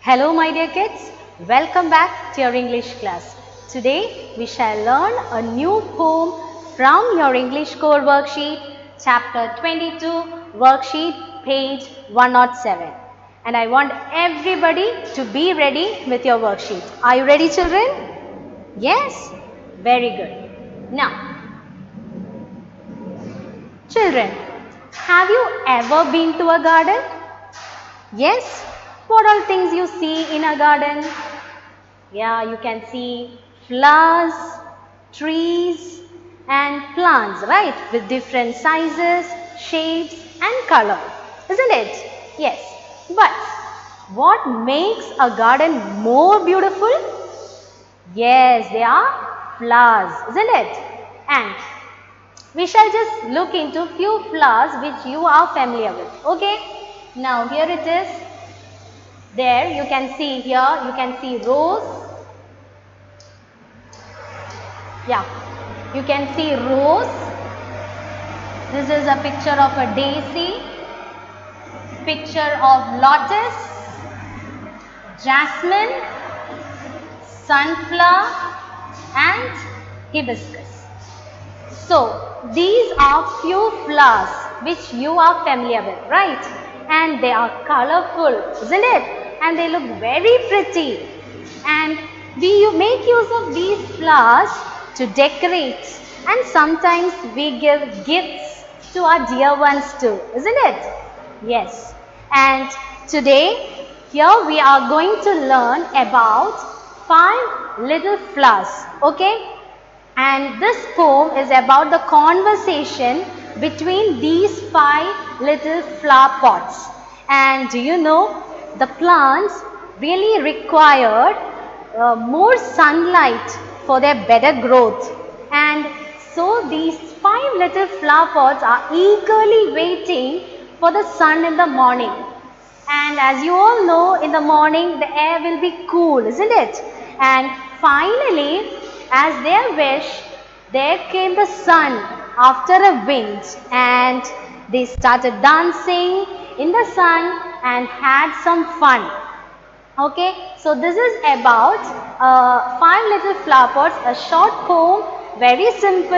Hello my dear kids, welcome back to your English class. Today we shall learn a new poem from your English core worksheet, chapter 22, worksheet page 107. And I want everybody to be ready with your worksheet. Are you ready children? Yes? Very good. Now, children, have you ever been to a garden? Yes? What all things you see in a garden? Yeah, you can see flowers, trees and plants, right? With different sizes, shapes and color. Isn't it? Yes. But what makes a garden more beautiful? Yes, they are flowers, isn't it? And we shall just look into few flowers which you are familiar with. Okay? Now here it is. There you can see here, you can see rose. Yeah, you can see rose. This is a picture of a daisy, picture of lotus, jasmine, sunflower and hibiscus. So, these are few flowers which you are familiar with, right? And they are colorful, isn't it? And they look very pretty. And we make use of these flowers to decorate. And sometimes we give gifts to our dear ones too, isn't it? Yes. And today, here we are going to learn about 5 little flowers, okay? And this poem is about the conversation between these 5 little flower pots. And do you know, the plants really required more sunlight for their better growth. And so these 5 little flower pots are eagerly waiting for the sun in the morning. And as you all know, in the morning the air will be cool, isn't it? And finally, as their wish, there came the sun after a wind, and they started dancing in the sun and had some fun. Okay, so this is about 5 little flower pots, a short poem, very simple,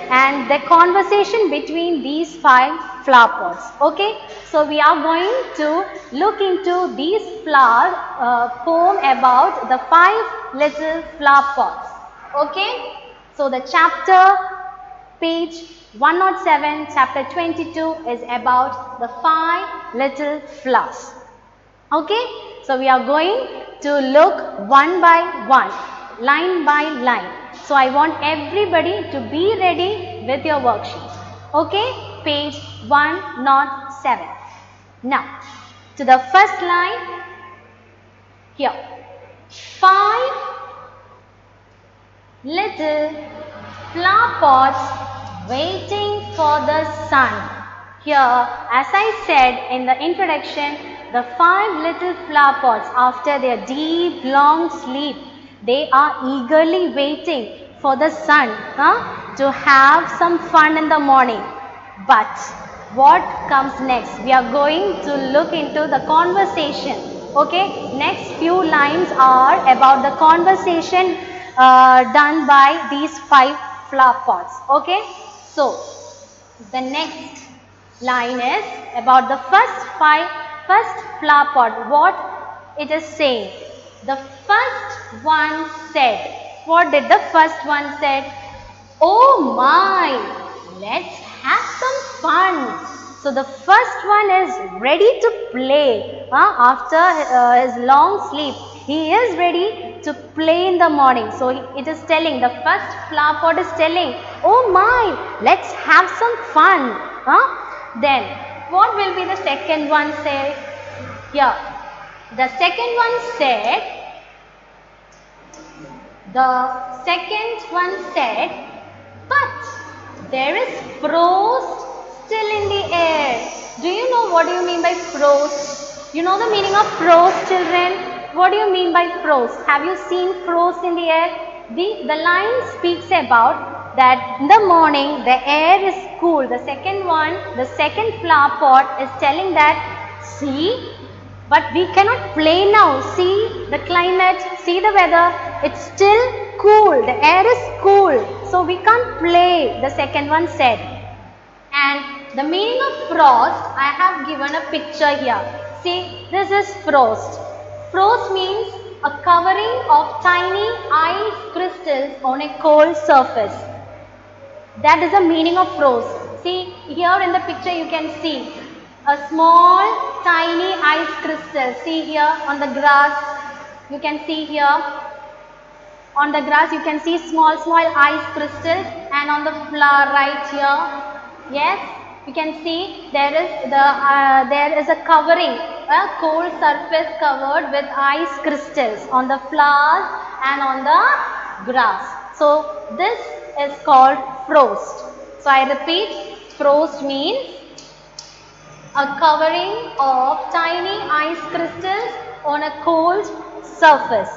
and the conversation between these 5 flower pots. Okay, so we are going to look into these poem about the 5 little flower pots. Okay, so the chapter page 107, chapter 22 is about the 5 little flowers. Okay, so we are going to look one by one, line by line. So I want everybody to be ready with your worksheet. Okay, page 107. Now, to the first line, here, 5 little flower pots waiting for the sun. Here, as I said in the introduction, the 5 little flower pots, after their deep long sleep, they are eagerly waiting for the sun to have some fun in the morning. But what comes next? We are going to look into the conversation. Okay, next few lines are about the conversation done by these 5 flower pots. Okay, so the next line is about the first flower pot. What it is saying? The first one said. What did the first one said? Oh my, let's have some fun. So the first one is ready to play after his long sleep. He is ready to play in the morning. So it is telling, the first flower pot is telling, oh my, let's have some fun. Then what will be the second one say? Here, the second one said, but there is frost still in the air. Do you know what do you mean by frost? You know the meaning of frost, children? What do you mean by frost? Have you seen frost in the air? The line speaks about that in the morning the air is cool. The second flower pot is telling that, see, But we cannot play now. See the climate, see the weather. It's still cool. The air is cool. So we can't play, the second one said. And the meaning of frost, I have given a picture here. See, this is frost. Frost means a covering of tiny ice crystals on a cold surface. That is the meaning of frost. See, here in the picture you can see a small tiny ice crystal. See here on the grass, you can see here on the grass you can see small ice crystals, and on the flower right here, yes, you can see there is a covering, a cold surface covered with ice crystals on the flowers and on the grass. So this is called frost. So I repeat, frost means a covering of tiny ice crystals on a cold surface.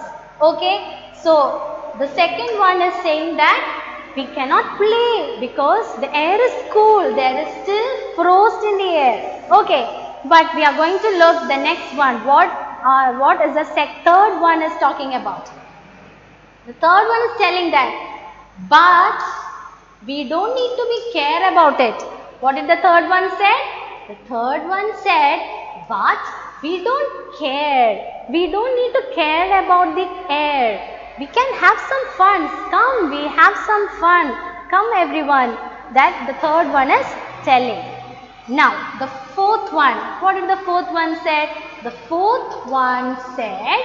Okay, so the second one is saying that we cannot play because the air is cool, there is still frost in the air. Okay, but we are going to look the next one. What is the third one is talking about? The third one is telling that, but we don't need to be care about it. What did the third one say? The third one said, but we don't care. We don't need to care about the air. We can have some fun. Come, we have some fun. Come everyone. That the third one is telling. Now, the fourth one. What did the fourth one say? The fourth one said,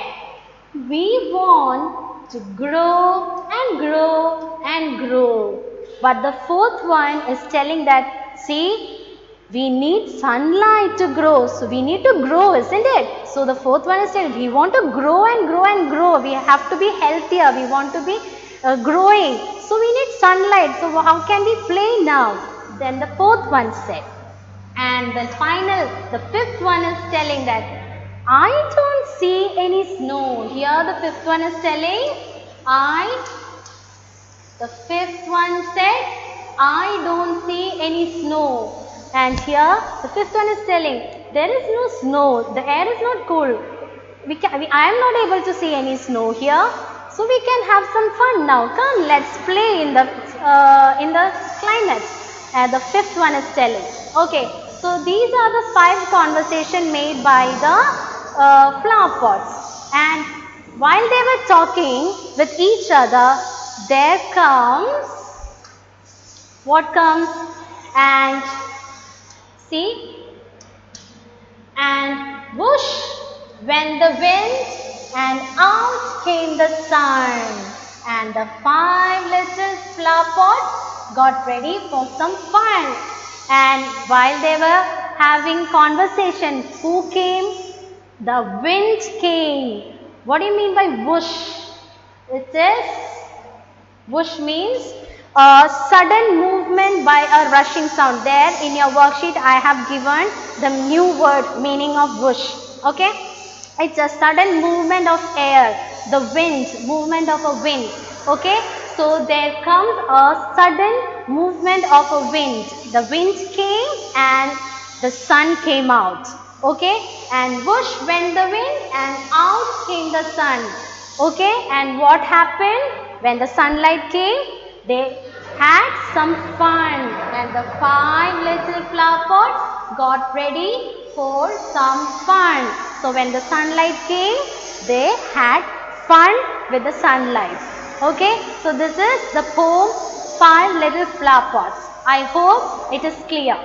we want to grow and grow and grow. But the fourth one is telling that, see, we need sunlight to grow. So we need to grow, isn't it? So the fourth one is saying, we want to grow and grow and grow. We have to be healthier. We want to be growing. So we need sunlight. So how can we play now? Then the fourth one said. And the fifth one is telling that, I don't see any snow. Here the fifth one is telling, the fifth one said, I don't see any snow. And here the fifth one is telling, there is no snow, the air is not cool. I am not able to see any snow here. So we can have some fun now. Come, let's play in the climate. The fifth one is telling. Okay, so these are the 5 conversations made by the flower pots. And while they were talking with each other, there comes, what comes? And see, and whoosh went the wind, and out came the sun, and the 5 little flower pots got ready for some fun. And while they were having conversation, who came? The wind came. What do you mean by whoosh? It is, whoosh means a sudden movement by a rushing sound. There in your worksheet I have given the new word meaning of whoosh. Okay, it's a sudden movement of air, the wind, movement of a wind. Okay, so there comes a sudden movement of a wind. The wind came and the sun came out. Okay, and whoosh went the wind and out came the sun. Okay, and what happened when the sunlight came? They had some fun, and the 5 little flower pots got ready for some fun. So when the sunlight came, they had fun with the sunlight. Okay, so this is the poem 5 little flower pots. I hope it is clear.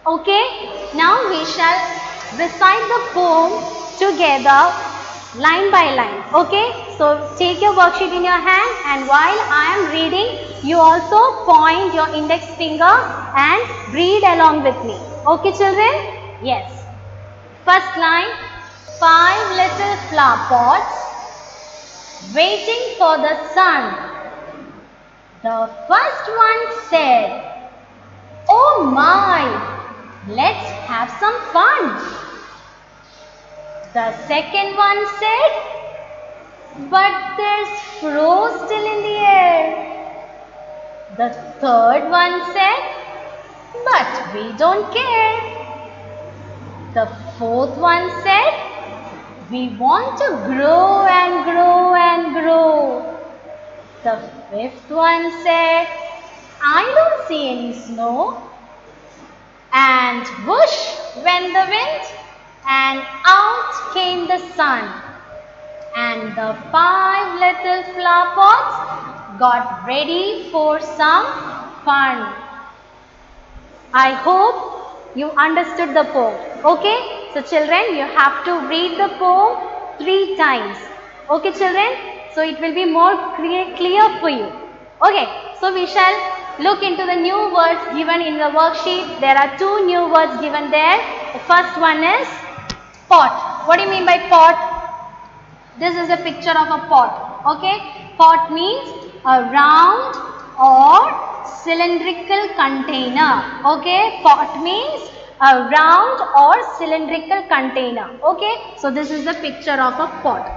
Okay, now we shall recite the poem together line by line. Okay, so take your worksheet in your hand, and while I am reading, you also point your index finger and read along with me. Okay children? Yes. First line, 5 little flower pots waiting for the sun. The first one said, oh my, let's have some fun. The second one said, but there's frost still in the air. The third one said, but we don't care. The fourth one said, We want to grow and grow and grow. The fifth one said, I don't see any snow. And whoosh went the wind, and out came the sun. And the 5 little flower pots got ready for some fun. I hope you understood the poem. Okay? So children, you have to read the poem 3 times. Okay children? So it will be more clear for you. Okay, so we shall look into the new words given in the worksheet. There are 2 new words given there. The first one is pot. What do you mean by pot? This is a picture of a pot. Okay, pot means a round or cylindrical container. Okay, pot means a round or cylindrical container. Okay, so this is the picture of a pot.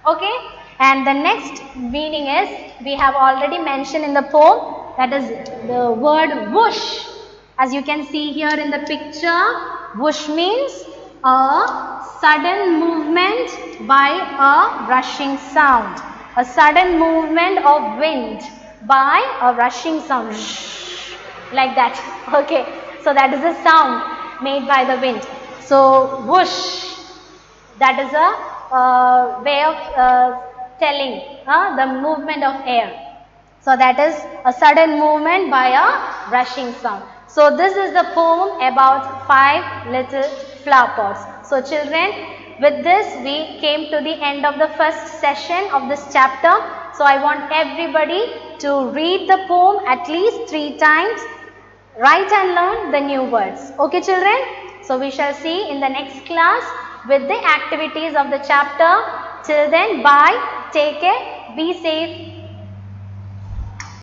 Okay. And the next meaning is, we have already mentioned in the poem, that is the word whoosh. As you can see here in the picture, whoosh means a sudden movement by a rushing sound. A sudden movement of wind by a rushing sound. Like that. Okay. So that is the sound made by the wind. So whoosh. That is a way of telling the movement of air. So that is a sudden movement by a rushing sound. So this is the poem about 5 little flower pots. So children, with this we came to the end of the first session of this chapter. So I want everybody to read the poem at least 3 times. Write and learn the new words. Okay children? So we shall see in the next class with the activities of the chapter. Till then, bye, take care, be safe.